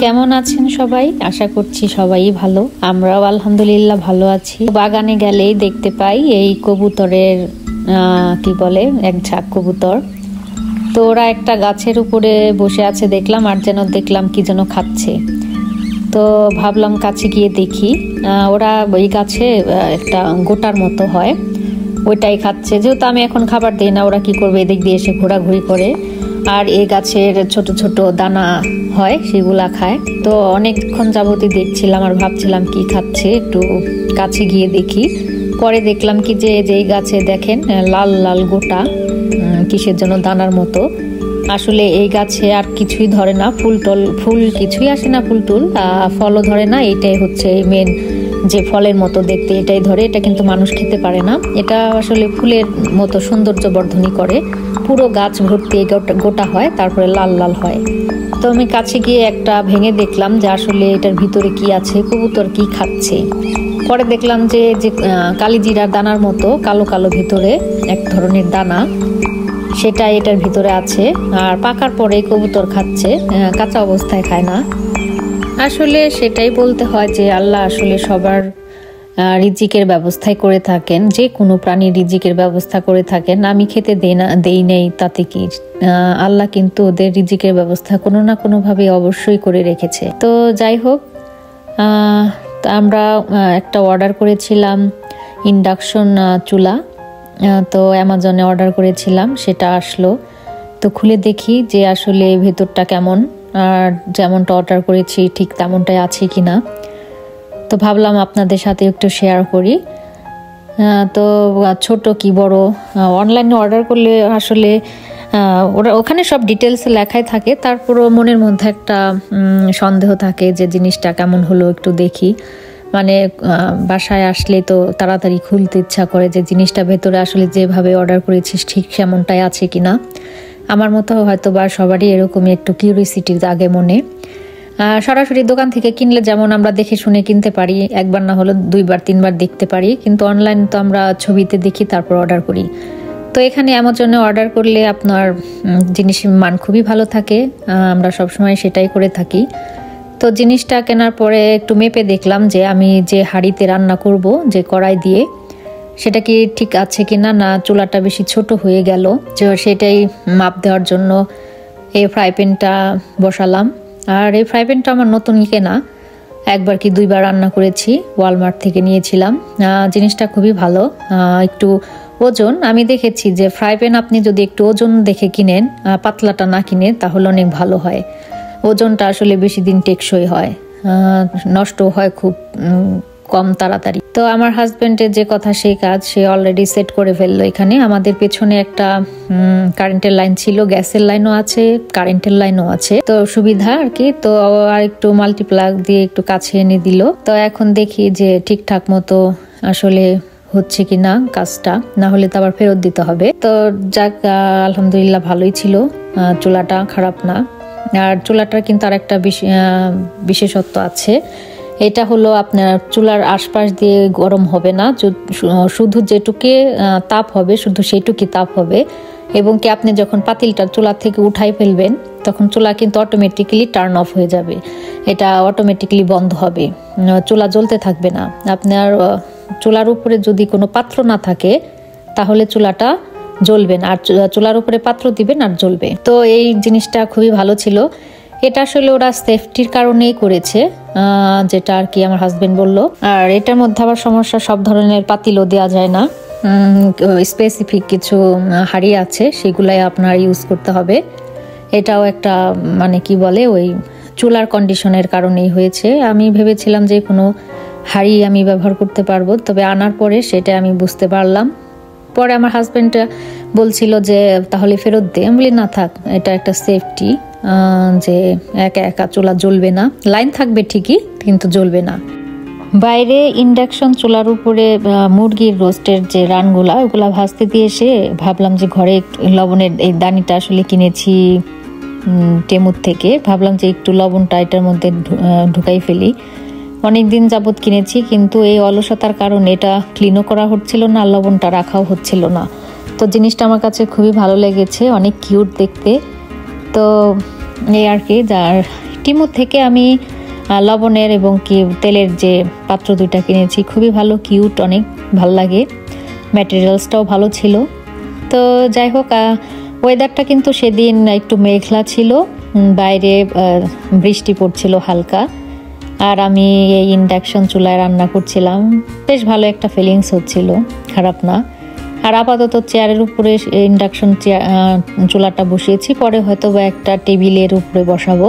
কেমন আছেন সবাই? আশা করছি সবাই ভালো। আমরাও আলহামদুলিল্লাহ ভালো আছি। বাগানে গেলেই দেখতে পাই এই কবুতরের কি বলে এক ঝাঁক কবুতর। তো ওরা একটা গাছের উপরে বসে আছে দেখলাম, আর যেন দেখলাম কি যেন খাচ্ছে। তো ভাবলাম কাছে গিয়ে দেখি। ওরা ওই গাছে একটা গোটার মতো হয়, ওইটাই খাচ্ছে। যেহেতু আমি এখন খাবার দিই না, ওরা কি করবে, এদিক দিয়ে এসে ঘোরাঘুরি করে। আর এই গাছের ছোট ছোট দানা হয়, সেগুলা খায়। তো অনেকক্ষণ যাবতই দেখছিলাম আর ভাবছিলাম কি খাচ্ছে, একটু কাছে গিয়ে দেখি। পরে দেখলাম কি যে এই গাছে দেখেন লাল লাল গোটা, কিসের জন্য দানার মতো। আসলে এই গাছে আর কিছুই ধরে না, ফুল কিছুই আসে না, ফলও ধরে না। এইটাই হচ্ছে মেন, যে ফলের মতো দেখতে এটাই ধরে। এটা কিন্তু মানুষ খেতে পারে না। এটা আসলে ফুলের মতো সৌন্দর্য বর্ধনই করে। পুরো গাছ ভর্তি গোটা হয়, তারপরে লাল লাল হয়। তো আমি কাছে গিয়ে একটা ভেঙে দেখলাম যে আসলে এটার ভিতরে কি আছে, কবুতর কি খাচ্ছে। পরে দেখলাম যে কালিজিরার দানার মতো কালো কালো ভিতরে এক ধরনের দানা, সেটা এটার ভিতরে আছে। আর পাকার পরে কবুতর খাচ্ছে, কাঁচা অবস্থায় খায় না। আসলে সেটাই বলতে হয় যে আল্লাহ আসলে সবার রিজিকের ব্যবস্থাই করে থাকেন, যে কোনো প্রাণীর রিজিকের ব্যবস্থা করে থাকেন। আমি খেতে দেই নেই তাতে কি, আল্লাহ কিন্তু ওদের রিজিকের ব্যবস্থা কোনো না কোনোভাবে অবশ্যই করে রেখেছে। তো যাই হোক, আমরা একটা অর্ডার করেছিলাম ইন্ডাকশন চুলা, তো অ্যামাজনে অর্ডার করেছিলাম, সেটা আসলো। তো খুলে দেখি যে আসলে ভেতরটা কেমন, আর যেমনটা অর্ডার করেছি ঠিক তেমনটাই আছে কিনা। তো ভাবলাম আপনাদের সাথে একটু শেয়ার করি। তো ছোট কি বড়, অনলাইনে অর্ডার করলে আসলে ওখানে সব ডিটেলস লেখাই থাকে, তারপরও মনের মধ্যে একটা সন্দেহ থাকে যে জিনিসটা কেমন হলো একটু দেখি। মানে বাসায় আসলে তো তাড়াতাড়ি খুলতে ইচ্ছা করে যে জিনিসটা ভেতরে আসলে যেভাবে অর্ডার করেছিস ঠিক সেমনটাই আছে কিনা। আমার মতো হয়তো বা সবারই এরকমই একটু কিউরিওসিটি জাগে মনে। সরাসরি দোকান থেকে কিনলে যেমন আমরা দেখে শুনে কিনতে পারি, একবার না হলো 2বার 3বার দেখতে পারি, কিন্তু অনলাইন তো আমরা ছবিতে দেখি তারপর অর্ডার করি। তো এখানে অ্যামাজনে অর্ডার করলে আপনার জিনিসের মান খুবই ভালো থাকে, আমরা সবসময় সেটাই করে থাকি। তো জিনিসটা কেনার পরে একটু মেপে দেখলাম যে আমি যে হাঁড়িতে রান্না করব, যে কড়াই দিয়ে, সেটা কি ঠিক আছে কিনা, না চুলাটা বেশি ছোট হয়ে গেল। যে সেটাই মাপ দেওয়ার জন্য এই ফ্রাই প্যানটা বসালাম। আর এই ফ্রাই প্যানটা আমার নতুন কেনা, একবার কি 2বার রান্না করেছি, ওয়ালমার্ট থেকে নিয়েছিলাম। জিনিসটা খুবই ভালো, একটু ওজন। আমি দেখেছি যে ফ্রাই প্যান আপনি যদি একটু ওজন দেখে কিনেন, পাতলাটা না কিনে, তাহলে অনেক ভালো হয়। ওজনটা আসলে বেশি দিন টেকসই হয়, নষ্ট হয় খুব কম তাড়াতাড়ি। তো আমার হাজবেন্ডের যে কথা সেই কাজ, সে অলরেডি সেট করে ফেললো। এখানে আমাদের পেছনে একটা কারেন্টের লাইন ছিল, গ্যাসের লাইনও আছে, কারেন্টের লাইনও আছে, তো সুবিধা আর কি। তো আর একটু মাল্টিপ্লাগ দিয়ে একটু কাছে এনে দিল। তো এখন দেখি যে ঠিকঠাক মতো আসলে হচ্ছে কিনা কাজটা, না হলে তো আবার ফেরত দিতে হবে। তো যাক, আলহামদুলিল্লাহ ভালোই ছিল, চুলাটা খারাপ না। আর চুলাটার কিন্তু আর একটা বিশেষত্ব আছে, এটা হলো আপনার চুলার আশপাশ দিয়ে গরম হবে না, শুধু যেটুকু তাপ হবে শুধু সেইটুকুই তাপ হবে। এবং কি আপনি যখন পাতিলটা চুলা থেকে উঠাই ফেলবেন, তখন চুলা কিন্তু অটোমেটিক্যালি টার্ন অফ হয়ে যাবে, এটা অটোমেটিক্যালি বন্ধ হবে, চুলা জ্বলতে থাকবে না। আপনার চুলার উপরে যদি কোনো পাত্র না থাকে, তাহলে চুলাটা জ্বলবে না, আর চুলার উপরে পাত্র দিবেন আর জ্বলবে। তো এই জিনিসটা খুবই ভালো ছিল। এটা আসলে ওরা সেফটির কারণেই করেছে, যেটা আর কি আমার হাজবেন্ড বলল। আর এটার মধ্যে আবার সমস্যা, সব ধরনের পাতিলও দেওয়া যায় না, স্পেসিফিক কিছু হাঁড়ি আছে, সেগুলাই আপনার ইউজ করতে হবে। এটাও একটা মানে কি বলে, ওই চুলার কন্ডিশনের কারণেই হয়েছে। আমি ভেবেছিলাম যে কোনো হাঁড়ি আমি ব্যবহার করতে পারবো, তবে আনার পরে সেটা আমি বুঝতে পারলাম। পরে আমার হাজবেন্ড বলছিল যে তাহলে ফেরত দে। আমি বলি না থাক, এটা একটা সেফটি, যে একা একা চুলা জ্বলবে না, লাইন থাকবে ঠিকই কিন্তু জ্বলবে না। বাইরে ইন্ডাকশন চুলার উপরে মুরগির রোস্টের যে রানগুলা, ওগুলা ভাজতে দিয়ে এসে ভাবলাম যে ঘরে লবণের এই দানিটা আসলে কিনেছি টেমুর থেকে, ভাবলাম যে একটু লবণটা এটার মধ্যে ঢুকাই ফেলি। অনেক দিন যাবত কিনেছি, কিন্তু এই অলসতার কারণে এটা ক্লিনও করা হচ্ছিল না, লবণটা রাখাও হচ্ছিল না। তো জিনিসটা আমার কাছে খুবই ভালো লেগেছে, অনেক কিউট দেখতে। তো এই আর কি, যার টিমু থেকে আমি লবণের এবং কি তেলের যে পাত্র দুইটা কিনেছি, খুবই ভালো, কিউট, অনেক ভাল লাগে, ম্যাটেরিয়ালসটাও ভালো ছিল। তো যাই হোক, ওয়েদারটা কিন্তু সেদিন একটু মেঘলা ছিল, বাইরে বৃষ্টি পড়ছিল হালকা, আর আমি এই ইন্ডাকশন চুলায় রান্না করছিলাম, বেশ ভালো একটা ফিলিংস হচ্ছিল, খারাপ না। আর আপাতত চেয়ারের উপরে ইন্ডাকশন চুলাটা বসিয়েছি, পরে হয়তো বা একটা টেবিলের উপরে বসাবো,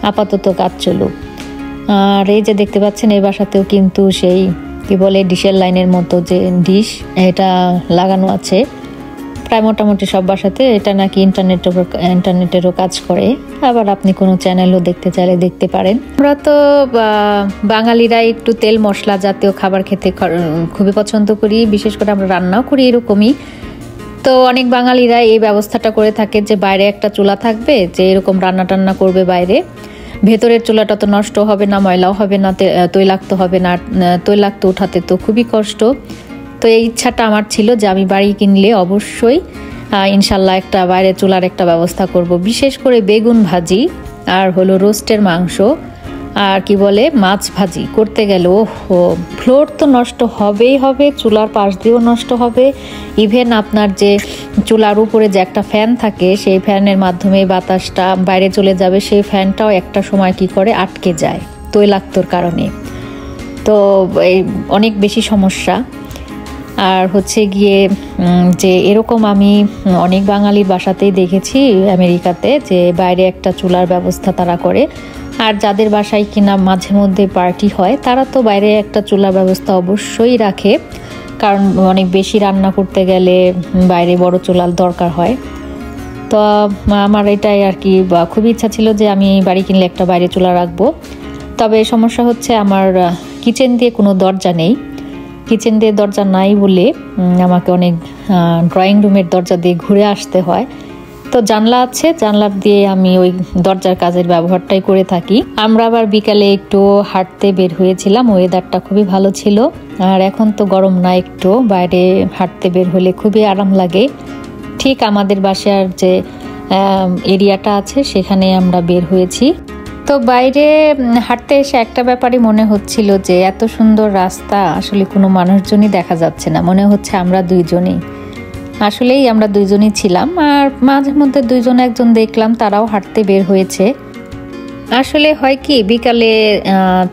আপাতত কাজ চলুক। আর এই যে দেখতে পাচ্ছেন, এই বাসাতেও কিন্তু সেই কি বলে ডিশের লাইনের মতো যে ডিশ, এটা লাগানো আছে প্রায় মোটামুটি সব বাসাতে। এটা নাকি ইন্টারনেটেরও কাজ করে, আবার আপনি কোনো চ্যানেলও দেখতে চাইলে দেখতে পারেন। আমরা তো বাঙালিরা একটু তেল মশলা জাতীয় খাবার খেতে খুবই পছন্দ করি, বিশেষ করে আমরা রান্নাও করি এরকমই। তো অনেক বাঙালিরা এই ব্যবস্থাটা করে থাকে যে বাইরে একটা চুলা থাকবে, যে এরকম রান্না টান্না করবে বাইরে, ভেতরের চুলাটা তো নষ্ট হবে না, ময়লাও হবে না, তৈলাক্ত হবে না। তৈলাক্ত উঠাতে তো খুবই কষ্ট। তো এই ইচ্ছাটা আমার ছিল যে আমি বাড়ি কিনলে অবশ্যই ইনশাল্লাহ একটা বাইরে চুলার একটা ব্যবস্থা করব, বিশেষ করে বেগুন ভাজি আর হলো রোস্টের মাংস আর কি বলে মাছ ভাজি করতে গেলে ওহো, ফ্লোর তো নষ্ট হবেই হবে, চুলার পাশ দিয়েও নষ্ট হবে, ইভেন আপনার যে চুলার উপরে যে একটা ফ্যান থাকে, সেই ফ্যানের মাধ্যমে বাতাসটা বাইরে চলে যাবে, সেই ফ্যানটাও একটা সময় কি করে আটকে যায় তৈলাক্তর কারণে। তো এই অনেক বেশি সমস্যা। আর হচ্ছে গিয়ে যে এরকম আমি অনেক বাঙালির বাসাতেই দেখেছি আমেরিকাতে, যে বাইরে একটা চুলার ব্যবস্থা তারা করে। আর যাদের বাসায় কিনা মাঝে মধ্যে পার্টি হয়, তারা তো বাইরে একটা চুলার ব্যবস্থা অবশ্যই রাখে, কারণ অনেক বেশি রান্না করতে গেলে বাইরে বড় চুলার দরকার হয়। তো আমার এটাই আর কি খুবই ইচ্ছা ছিল যে আমি বাড়ি কিনলে একটা বাইরে চুলা রাখবো। তবে সমস্যা হচ্ছে আমার কিচেন দিয়ে কোনো দরজা নেই, কিচেন দিয়ে দরজা নাই বলে আমাকে অনেক ড্রয়িং রুমের দরজা দিয়ে ঘুরে আসতে হয়। তো জানলা আছে, জানলার দিয়ে আমি ওই দরজার কাজের ব্যবহারটাই করে থাকি। আমরা আবার বিকালে একটু হাঁটতে বের হয়েছিলাম, ওয়েদারটা খুবই ভালো ছিল। আর এখন তো গরম না, একটু বাইরে হাঁটতে বের হলে খুবই আরাম লাগে। ঠিক আমাদের বাসার যে এরিয়াটা আছে সেখানে আমরা বের হয়েছি। তো বাইরে হাঁটতে এসে একটা ব্যাপারই মনে হচ্ছিল যে এত সুন্দর রাস্তা, আসলে কোনো মানুষজনই দেখা যাচ্ছে না, মনে হচ্ছে আমরা দুইজনই, আসলেই আমরা দুইজনই ছিলাম। আর মাঝে মধ্যে দুইজন একজন দেখলাম, তারাও হাঁটতে বের হয়েছে। আসলে হয় কি, বিকালে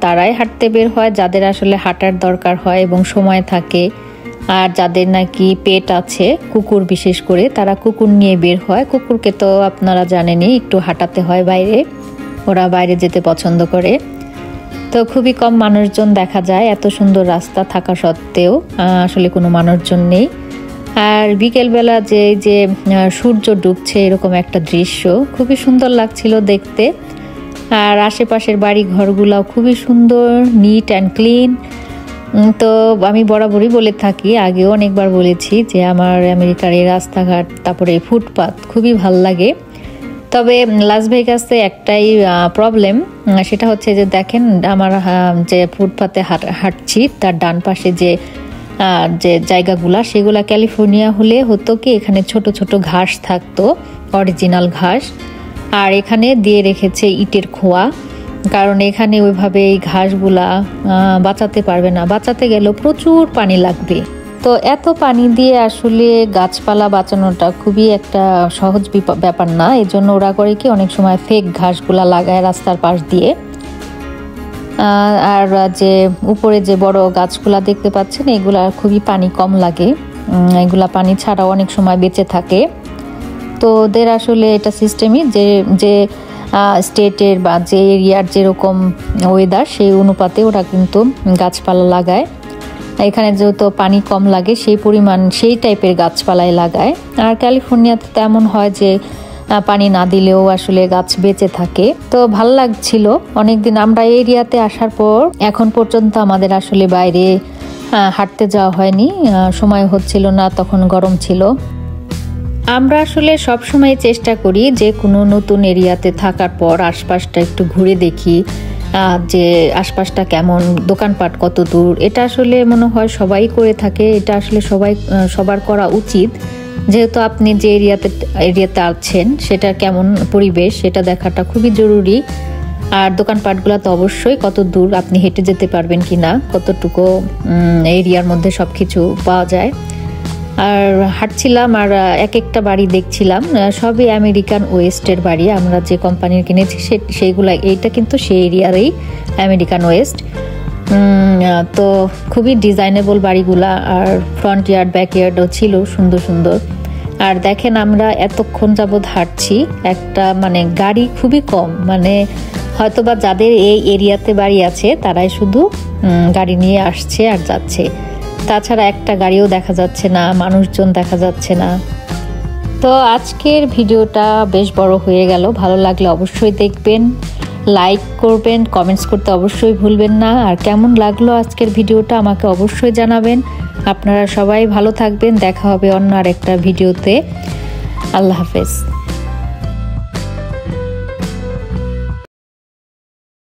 তারাই হাঁটতে বের হয় যাদের আসলে হাঁটার দরকার হয় এবং সময় থাকে, আর যাদের নাকি পেট আছে, কুকুর বিশেষ করে, তারা কুকুর নিয়ে বের হয়। কুকুরকে তো আপনারা জানেনই, একটু হাঁটাতে হয় বাইরে, ওরা বাইরে যেতে পছন্দ করে। তো খুবই কম মানুষজন দেখা যায়, এত সুন্দর রাস্তা থাকা সত্ত্বেও আসলে কোনো মানুষজন নেই। আর বিকেলবেলা যে সূর্য ডুবছে এরকম একটা দৃশ্য খুবই সুন্দর লাগছিল দেখতে। আর আশেপাশের বাড়ি ঘরগুলাও খুবই সুন্দর, নিট অ্যান্ড ক্লিন। তো আমি বরাবরই বলে থাকি, আগেও অনেকবার বলেছি যে আমার আমেরিকার এই রাস্তাঘাট, তারপরে এই ফুটপাত খুবই ভাল লাগে। তবে লাস ভেগাসে একটাই প্রবলেম, সেটা হচ্ছে যে দেখেন আমার যে ফুটপাতে হাঁটছি তার ডান পাশে যে জায়গাগুলা, সেগুলা ক্যালিফোর্নিয়া হলে হতো কি, এখানে ছোট ছোট ঘাস থাকতো, অরিজিনাল ঘাস, আর এখানে দিয়ে রেখেছে ইটের খোয়া, কারণ এখানে ওইভাবে এই ঘাসগুলা বাঁচাতে পারবে না, বাঁচাতে গেলেও প্রচুর পানি লাগবে। তো এত পানি দিয়ে আসলে গাছপালা বাঁচানোটা খুবই একটা সহজ ব্যাপার না, এজন্য ওরা করে কি অনেক সময় ফেক ঘাসগুলা লাগায় রাস্তার পাশ দিয়ে। আর যে উপরে যে বড় গাছগুলা দেখতে পাচ্ছেন, এগুলা খুবই পানি কম লাগে, এগুলা পানি ছাড়াও অনেক সময় বেঁচে থাকে। তো ওদের আসলে এটা সিস্টেমই যে স্টেটের বা যে এরিয়ার যেরকম ওয়েদার, সেই অনুপাতে ওরা কিন্তু গাছপালা লাগায়। এখানে যেহেতু পানি কম লাগে, সেই পরিমাণ সেই টাইপের গাছপালাই লাগায়। আর ক্যালিফোর্নিয়াতে তেমন হয় যে পানি না দিলেও আসলে গাছ বেঁচে থাকে। তো ভাল লাগছিল অনেকদিন আমরা এই এরিয়াতে আসার পর, এখন পর্যন্ত আমাদের আসলে বাইরে হাঁটতে যাওয়া হয়নি, সময় হচ্ছিল না, তখন গরম ছিল। আমরা আসলে সব সময় চেষ্টা করি যে কোনো নতুন এরিয়াতে থাকার পর আশপাশটা একটু ঘুরে দেখি, যে আশপাশটা কেমন, দোকানপাট কত দূর। এটা আসলে মনে হয় সবাই করে থাকে, এটা আসলে সবার করা উচিত, যেহেতু আপনি যে এরিয়াতে আছেন সেটা কেমন পরিবেশ সেটা দেখাটা খুবই জরুরি। আর দোকানপাটগুলো তো অবশ্যই কত দূর আপনি হেঁটে যেতে পারবেন কিনা, কতটুকু এরিয়ার মধ্যে সব কিছু পাওয়া যায়। আর হাঁটছিলাম আর এক একটা বাড়ি দেখছিলাম, সবই আমেরিকান ওয়েস্টের বাড়ি। আমরা যে কোম্পানির কিনেছি সেইগুলা, এইটা কিন্তু সেই এরিয়ারই আমেরিকান ওয়েস্ট। তো খুবই ডিজাইনেবল বাড়িগুলা, আর ফ্রন্ট ইয়ার্ড ব্যাক ইয়ার্ডও ছিল সুন্দর সুন্দর। আর দেখেন আমরা এতক্ষণ যাবৎ হাঁটছি, একটা মানে গাড়ি খুবই কম, মানে হয়তোবা যাদের এই এরিয়াতে বাড়ি আছে তারাই শুধু গাড়ি নিয়ে আসছে আর যাচ্ছে, তাছাড়া একটা গাড়িও দেখা যাচ্ছে না, মানুষজন দেখা যাচ্ছে না। তো আজকের ভিডিওটা বেশ বড় হয়ে গেল, ভালো লাগলে অবশ্যই দেখবেন, লাইক করবেন, কমেন্টস করতে অবশ্যই ভুলবেন না। আর কেমন লাগলো আজকের ভিডিওটা আমাকে অবশ্যই জানাবেন। আপনারা সবাই ভালো থাকবেন, দেখা হবে অন্য আরেকটা ভিডিওতে। আল্লাহ হাফেজ।